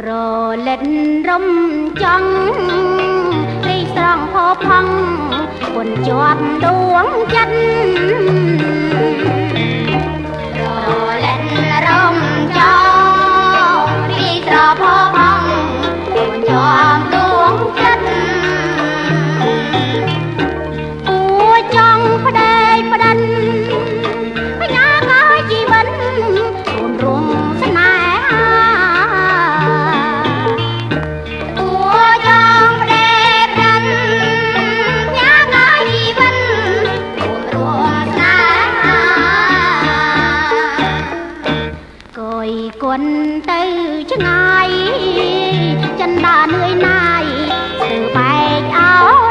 รอเล่นรมจังรีสร้างพอพังบนจอดดวงจันทร์รอเล่นรมจังรีสร้างพอพังบนจอดดวงจันทร์ปูจังพระเดชพระดันพญากาจีบันรวมสนายquân tư chân ai chân đà nơi này từ bài áo